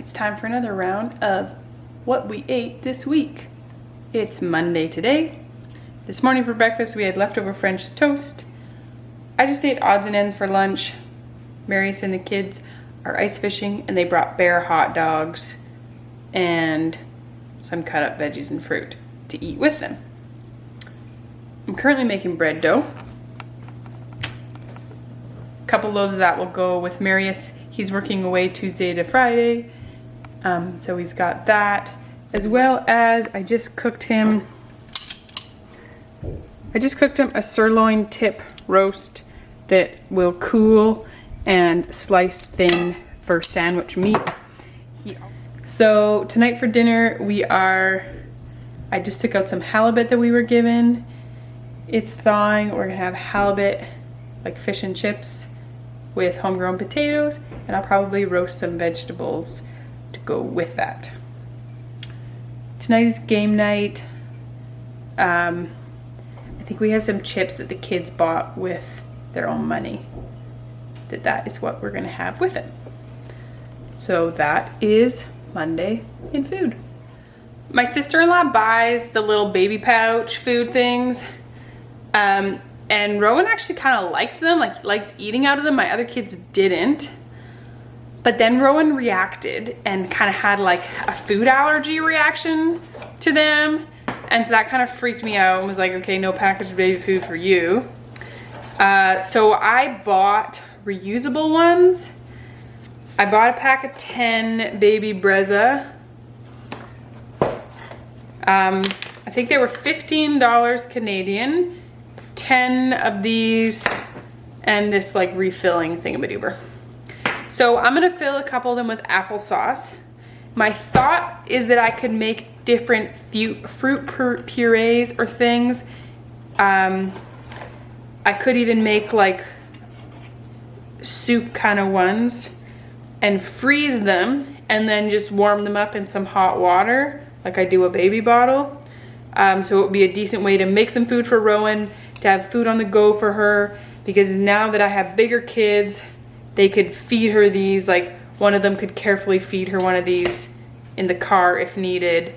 It's time for another round of what we ate this week. It's Monday today. This morning for breakfast we had leftover French toast. I just ate odds and ends for lunch. Marius and the kids are ice fishing and they brought bear hot dogs and some cut up veggies and fruit to eat with them. I'm currently making bread dough. A couple loaves of that will go with Marius. He's working away Tuesday to Friday, so he's got that, as well as I just cooked him a sirloin tip roast that will cool and slice thin for sandwich meat. So tonight for dinner I just took out some halibut that we were given. It's thawing. We're gonna have halibut, like fish and chips, with homegrown potatoes, and I'll probably roast some vegetables to go with that. Tonight is game night. I think we have some chips that the kids bought with their own money. That is what we're gonna have with it. So that is Monday in food. My sister-in-law buys the little baby pouch food things. And Rowan actually kind of liked them, liked eating out of them. My other kids didn't. But then Rowan reacted and kind of had like a food allergy reaction to them. And so that kind of freaked me out and was like, okay, no packaged baby food for you. So I bought reusable ones. I bought a pack of 10 baby Brezza. I think they were $15 Canadian. 10 of these and this like refilling thingamajigger. So I'm gonna fill a couple of them with applesauce. My thought is that I could make different fruit purees or things. I could even make like soup kind of ones and freeze them and then just warm them up in some hot water like I do a baby bottle. So it would be a decent way to make some food for Rowan, to have food on the go for her, because now that I have bigger kids, they could feed her these, like one of them could carefully feed her one of these in the car if needed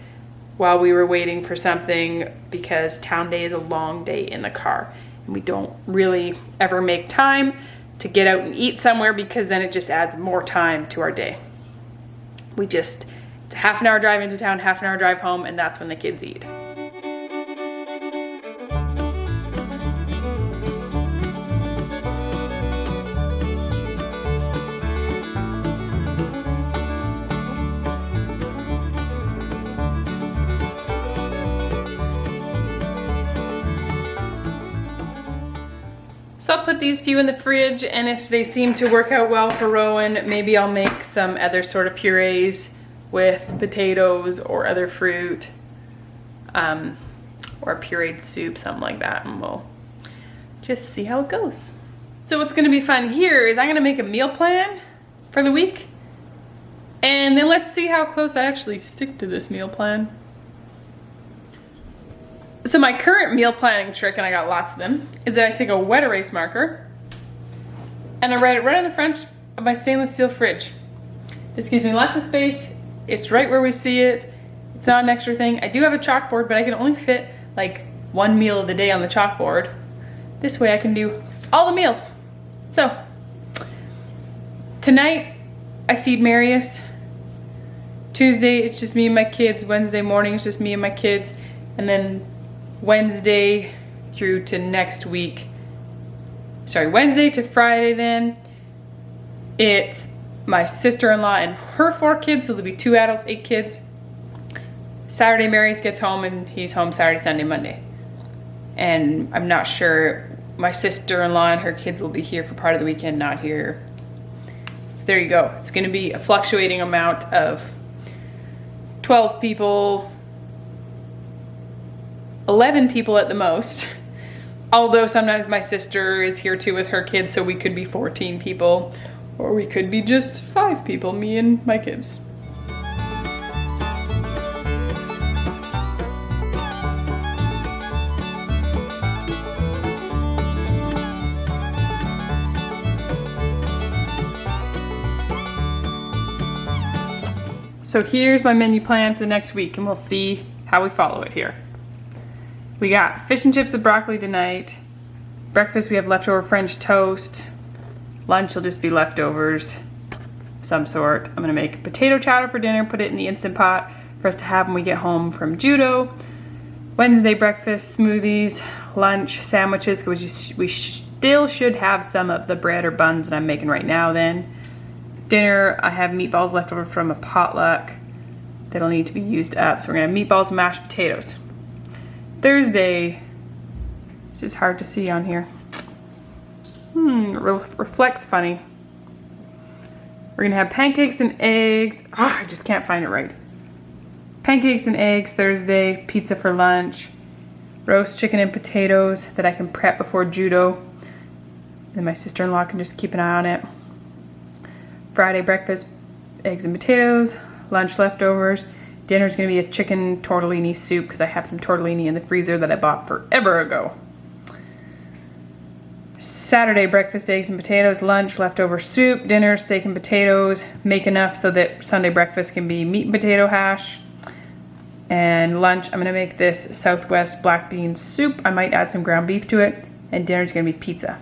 while we were waiting for something, because town day is a long day in the car and we don't really ever make time to get out and eat somewhere because then it just adds more time to our day. It's a half an hour drive into town, half an hour drive home, and that's when the kids eat. So I'll put these few in the fridge, and if they seem to work out well for Rowan, maybe I'll make some other sort of purees with potatoes or other fruit, or a pureed soup, something like that, and we'll just see how it goes. So what's gonna be fun here is I'm gonna make a meal plan for the week, and then let's see how close I actually stick to this meal plan. So my current meal planning trick, and I got lots of them, is that I take a wet erase marker and I write it right on the front of my stainless steel fridge. This gives me lots of space. It's right where we see it. It's not an extra thing. I do have a chalkboard, but I can only fit like one meal of the day on the chalkboard. This way I can do all the meals. So tonight I feed Marius. Tuesday it's just me and my kids. Wednesday morning it's just me and my kids. And then Wednesday through to next week, Wednesday to Friday then, it's my sister-in-law and her 4 kids, so there'll be 2 adults, 8 kids. Saturday Marius gets home and he's home Saturday, Sunday, Monday. And I'm not sure, my sister-in-law and her kids will be here for part of the weekend, not here. So there you go. It's gonna be a fluctuating amount of 12 people, 11 people at the most, although sometimes my sister is here too with her kids, so we could be 14 people, or we could be just 5 people, me and my kids. So here's my menu plan for the next week, and we'll see how we follow it here. We got fish and chips with broccoli tonight. Breakfast, we have leftover French toast. Lunch will just be leftovers of some sort. I'm gonna make potato chowder for dinner, put it in the Instant Pot for us to have when we get home from judo. Wednesday breakfast, smoothies. Lunch, sandwiches, because we still should have some of the bread or buns that I'm making right now then. Dinner, I have meatballs left over from a potluck that'll need to be used up. So we're gonna have meatballs and mashed potatoes. Thursday, it's just hard to see on here. Reflects funny. We're gonna have pancakes and eggs. I just can't find it right. Pancakes and eggs Thursday, pizza for lunch, roast chicken and potatoes that I can prep before judo. And my sister-in-law can just keep an eye on it. Friday breakfast, eggs and potatoes, lunch leftovers. Dinner's gonna be a chicken tortellini soup because I have some tortellini in the freezer that I bought forever ago. Saturday breakfast, eggs and potatoes, lunch leftover soup, dinner steak and potatoes. Make enough so that Sunday breakfast can be meat and potato hash. And lunch, I'm gonna make this Southwest black bean soup. I might add some ground beef to it. And dinner's gonna be pizza.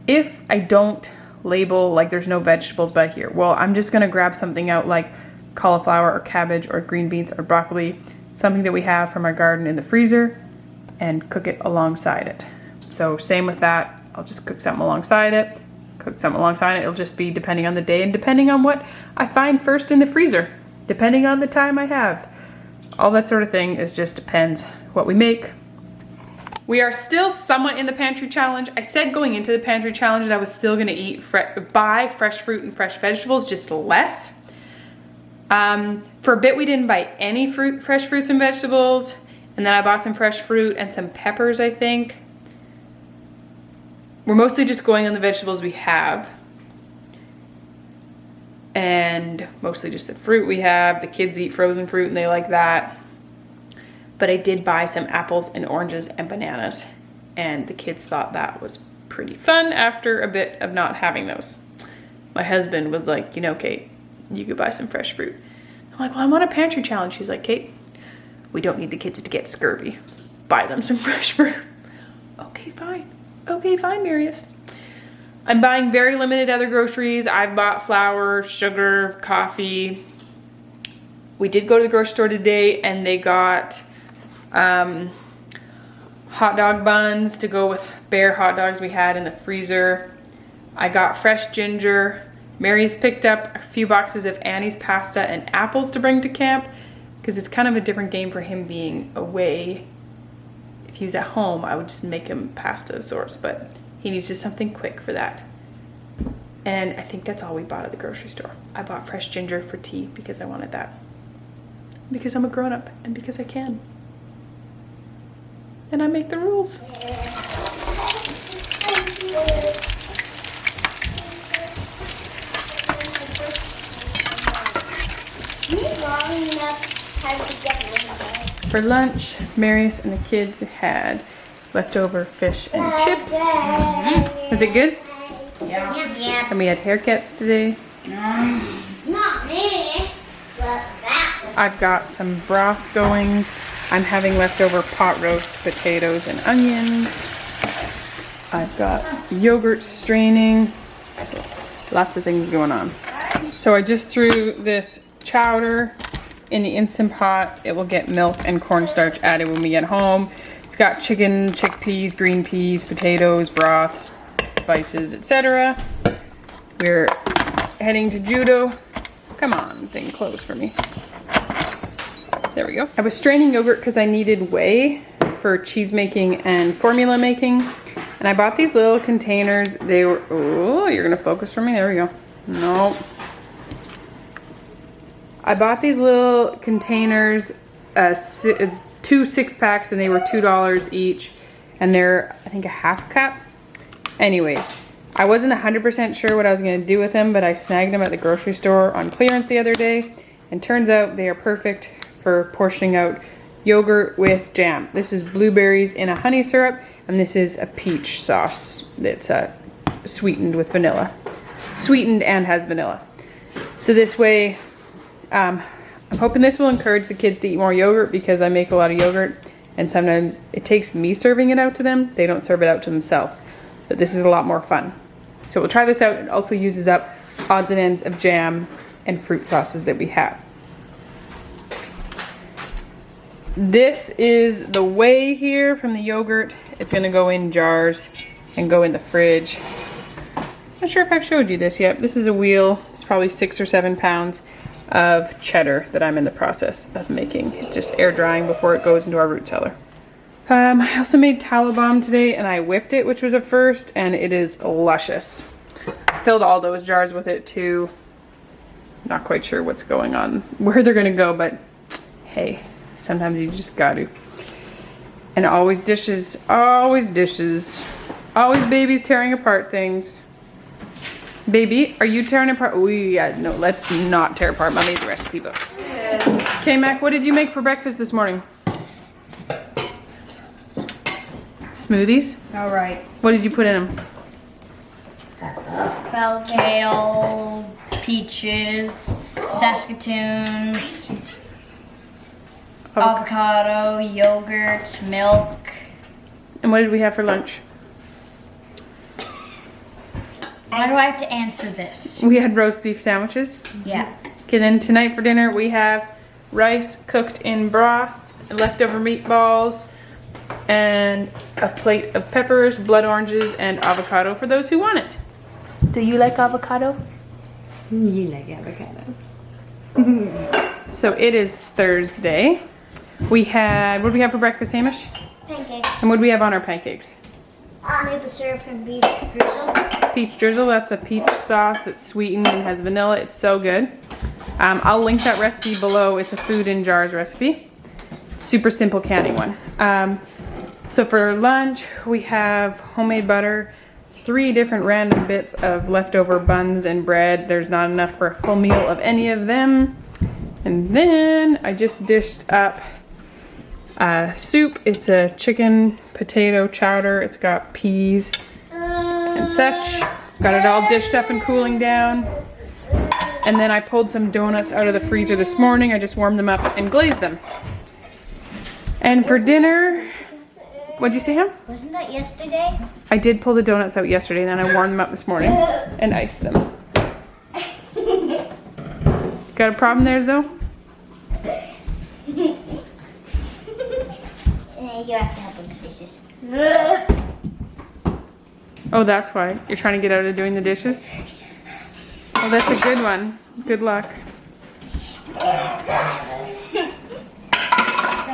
If I don't label like there's no vegetables back here, well, I'm just gonna grab something out like cauliflower or cabbage or green beans or broccoli, something that we have from our garden in the freezer, and cook it alongside it. So same with that, I'll just cook something alongside it, it'll just be depending on the day and depending on what I find first in the freezer, depending on the time I have. All that sort of thing is just depends what we make. We are still somewhat in the pantry challenge. I said going into the pantry challenge that I was still gonna buy fresh fruit and fresh vegetables, just less. For a bit we didn't buy any fresh fruits and vegetables, and then I bought some fresh fruit and some peppers, I think. We're mostly just going on the vegetables we have. And mostly just the fruit we have. The kids eat frozen fruit and they like that. But I did buy some apples and oranges and bananas, and the kids thought that was pretty fun after a bit of not having those. My husband was like, you know, Kate, you could buy some fresh fruit. I'm like, well, I'm on a pantry challenge. She's like, Kate, we don't need the kids to get scurvy. Buy them some fresh fruit. Okay, fine. Okay, fine, Marius. I'm buying very limited other groceries. I've bought flour, sugar, coffee. We did go to the grocery store today and they got hot dog buns to go with bare hot dogs we had in the freezer. I got fresh ginger. Mary's picked up a few boxes of Annie's pasta and apples to bring to camp because it's kind of a different game for him being away. If he was at home, I would just make him pasta of sorts, but he needs just something quick for that. And I think that's all we bought at the grocery store. I bought fresh ginger for tea because I wanted that. Because I'm a grown-up and because I can. And I make the rules. For lunch, Marius and the kids had leftover fish and chips. Was it good? Yeah. And we had haircuts today. Not me, but that one. I've got some broth going. I'm having leftover pot roast potatoes and onions. I've got yogurt straining. Lots of things going on. So I just threw this chowder in the Instant Pot. It will get milk and cornstarch added when we get home. It's got chicken, chickpeas, green peas, potatoes, broths, spices, etc. We're heading to judo. Come on, thing, close for me. There we go. I was straining yogurt because I needed whey for cheese making and formula making. And I bought these little containers. They were, oh, you're gonna focus for me? There we go. No. I bought these little containers, 2 6-packs, and they were $2 each. And they're, I think, a half cup. Anyways, I wasn't 100% sure what I was gonna do with them, but I snagged them at the grocery store on clearance the other day. And turns out they are perfect for portioning out yogurt with jam. This is blueberries in a honey syrup, and this is a peach sauce that's sweetened with vanilla. Sweetened and has vanilla. So this way, I'm hoping this will encourage the kids to eat more yogurt because I make a lot of yogurt and sometimes it takes me serving it out to them. They don't serve it out to themselves. But this is a lot more fun. So we'll try this out. It also uses up odds and ends of jam and fruit sauces that we have. This is the whey here from the yogurt. It's gonna go in jars and go in the fridge. Not sure if I've showed you this yet. This is a wheel. It's probably 6 or 7 pounds of cheddar that I'm in the process of making. It's just air drying before it goes into our root cellar. I also made tallow balm today and I whipped it, which was a first, and it is luscious. I filled all those jars with it too. Not quite sure what's going on, where they're gonna go, but hey, sometimes you just got to. And always dishes, always dishes. Always babies tearing apart things. Baby, are you tearing apart? Oh yeah, no, let's not tear apart Mommy's recipe book. Okay, Mac, what did you make for breakfast this morning? Smoothies? All right. What did you put in them? Kale, peaches, Saskatoons, avocado, yogurt, milk. And what did we have for lunch? Why do I have to answer this? We had roast beef sandwiches. Yeah. Okay, then tonight for dinner we have rice cooked in broth, leftover meatballs, and a plate of peppers, blood oranges, and avocado for those who want it. Do you like avocado? You like avocado. So it is Thursday. We had, what did we have for breakfast, Hamish? Pancakes. And what do we have on our pancakes? Maple syrup and beef drizzle. Peach drizzle. That's a peach sauce that's sweetened and has vanilla. It's so good. I'll link that recipe below. It's a food in jars recipe. Super simple canning one. So for lunch, we have homemade butter, 3 different random bits of leftover buns and bread. There's not enough for a full meal of any of them. And then I just dished up soup. It's a chicken potato chowder. It's got peas and such. Got it all dished up and cooling down. And then I pulled some donuts out of the freezer this morning. I just warmed them up and glazed them. And for dinner, what'd you say, Ham? Wasn't that yesterday? I did pull the donuts out yesterday, and then I warmed them up this morning and iced them. Got a problem there, Zoe? You have to help with the dishes. Oh, that's why. You're trying to get out of doing the dishes? Oh, that's a good one. Good luck. So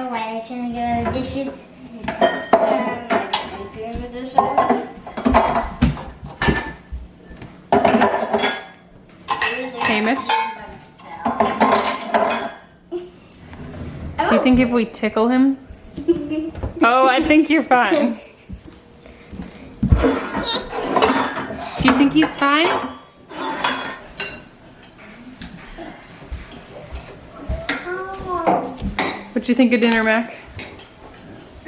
why are you trying to get out of the dishes? Doing the dishes. Hamish? Do you think if we tickle him? Oh, I think you're fine. Do you think he's fine? What do you think of dinner, Mac?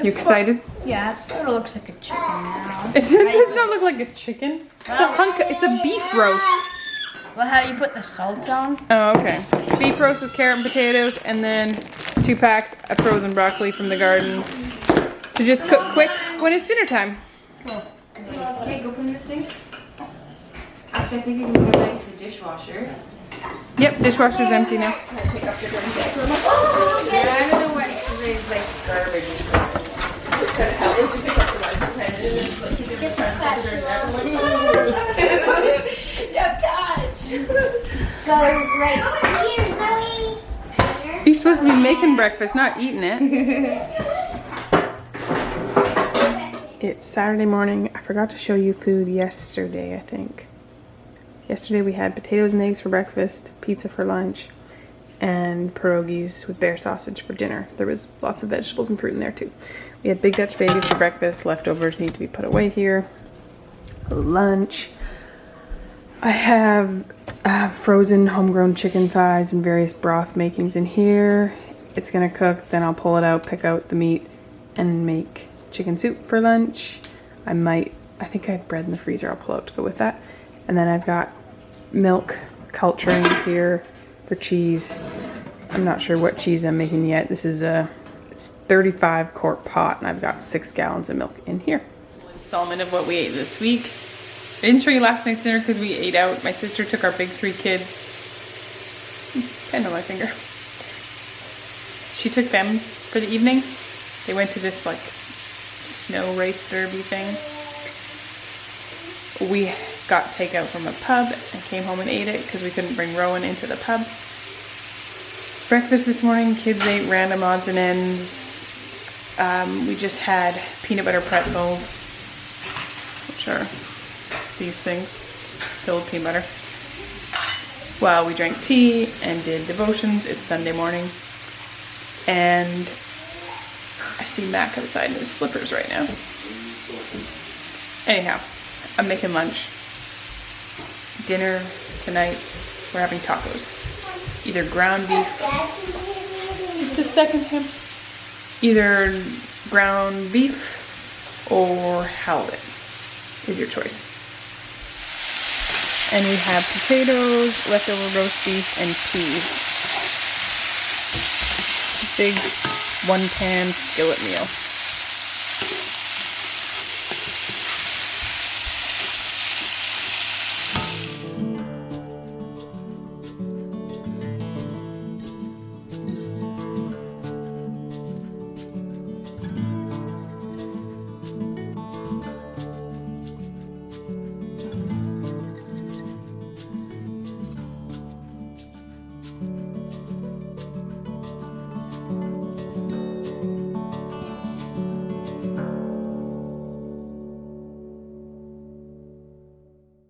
You excited? Yeah, it sort of looks like a chicken now. It does not look like a chicken. It's a hunk. It's a beef roast. Well, how you put the salt on? Oh, okay. Beef roast with carrot and potatoes, and then 2 packs of frozen broccoli from the garden to just cook quick when it's dinner time. Cool. Okay, go from the sink. Actually, I think you can go back to the dishwasher. Yep, dishwasher's empty now. Pick up the dirty diaper. Yeah, I don't know what today's like garbage. How would you pick up the ones and like you did the front of the Don't touch! Go right here, Zoe. You're supposed to be making breakfast, not eating it. It's Saturday morning. I forgot to show you food yesterday, I think. Yesterday we had potatoes and eggs for breakfast, pizza for lunch, and pierogies with bear sausage for dinner. There was lots of vegetables and fruit in there too. We had Big Dutch babies for breakfast. Leftovers need to be put away here. Lunch. I have frozen homegrown chicken thighs and various broth makings in here. It's gonna cook, then I'll pull it out, pick out the meat, and make chicken soup for lunch. I think I have bread in the freezer I'll pull out to go with that. And then I've got milk culturing here for cheese. I'm not sure what cheese I'm making yet. This is a 35 quart pot and I've got 6 gallons of milk in here. Installment of what we ate this week. I didn't show you last night's dinner because we ate out. My sister took our big 3 kids. Pen on my finger. She took them for the evening. They went to this like snow race derby thing. We got takeout from a pub and came home and ate it because we couldn't bring Rowan into the pub. Breakfast this morning, kids ate random odds and ends. We just had peanut butter pretzels, which are these things, filled with peanut butter. While we drank tea and did devotions. It's Sunday morning. And I see Mac outside in his slippers right now. Anyhow, I'm making lunch. Dinner tonight, we're having tacos. Either ground beef, just a second him. Either ground beef or halibut is your choice. And we have potatoes, leftover roast beef, and peas. Big 1-pan skillet meal.